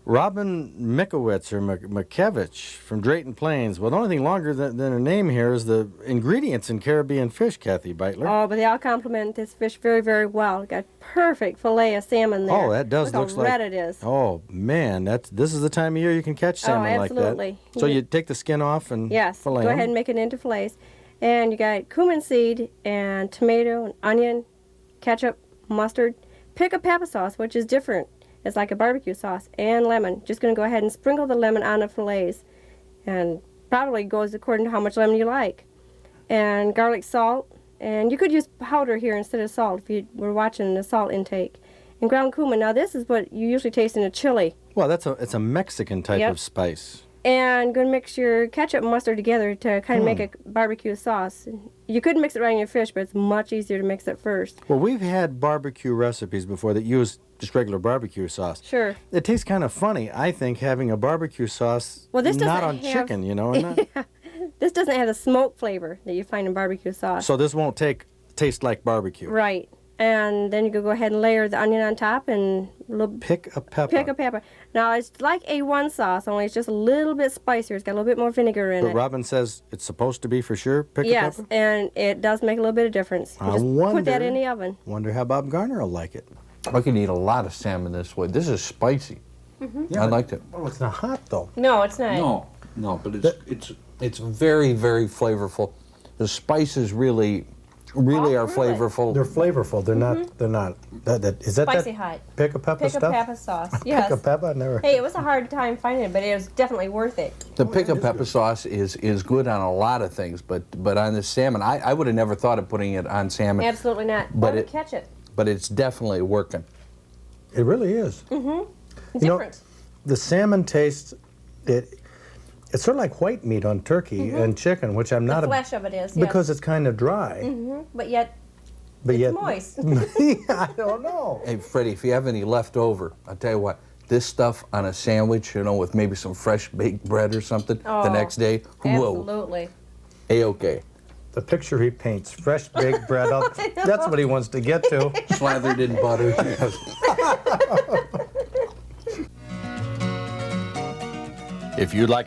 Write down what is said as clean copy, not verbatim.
Robin Mikowitz or Makevich from Drayton Plains. Well, the only thing longer than her name here is the ingredients in Caribbean fish, Kathy Beitler. Oh, but they all complement this fish very, very well. Got perfect fillet of salmon there. Oh, that does look like how red it is. Oh man, this is the time of year you can catch salmon like that. Absolutely. So you take the skin off and fillet go them. ahead and make it into fillets. And you got cumin seed and tomato and onion, ketchup, mustard, pick-a pepper sauce, which is different. It's like a barbecue sauce, and lemon. Just going to go ahead and sprinkle the lemon on the fillets, and probably goes according to how much lemon you like. And garlic salt, and you could use powder here instead of salt if you were watching the salt intake. And ground cumin. Now this is what you usually taste in a chili. Well, it's a Mexican type of spice. And going to mix your ketchup and mustard together to kind of make a barbecue sauce. You could mix it right in your fish, but it's much easier to mix it first. Well, we've had barbecue recipes before that use just regular barbecue sauce. Sure. It tastes kind of funny, I think, having a barbecue sauce not on chicken, you know. This doesn't have the smoke flavor that you find in barbecue sauce. So this won't taste like barbecue. Right. And then you could go ahead and layer the onion on top and pick a pepper. Now it's like A1 sauce, only it's just a little bit spicier. It's got a little bit more vinegar in it. But Robin says it's supposed to be for sure pick a pepper? Yes, and it does make a little bit of difference. You just put that in the oven. Wonder how Bob Garner will like it. I can eat a lot of salmon this way. This is spicy. Yeah, I liked it. Oh, it's not hot though. No, it's not. No, but it's very, very flavorful. The spices really are flavorful. They're flavorful. They're not. They're not. Is that Spicy hot. Pick a pepper stuff? Pick a pepper sauce. Yes. Pick a pepper. Never. Hey, it was a hard time finding it, but it was definitely worth it. The pick a pepper sauce is good on a lot of things, but on the salmon, I would have never thought of putting it on salmon. Absolutely not. But Or catch it. But it's definitely working. It really is. Mm-hmm. Different. The salmon taste. It's sort of like white meat on turkey and chicken, which I'm not. The flesh of it is. Because it's kind of dry. But yet. It's moist. I don't know. Hey, Freddie, if you have any left over, I'll tell you what, this stuff on a sandwich, with maybe some fresh baked bread or something the next day, whoa. Absolutely. A-okay. The picture he paints, fresh baked bread up, that's what he wants to get to. Slathered in butter. If you'd like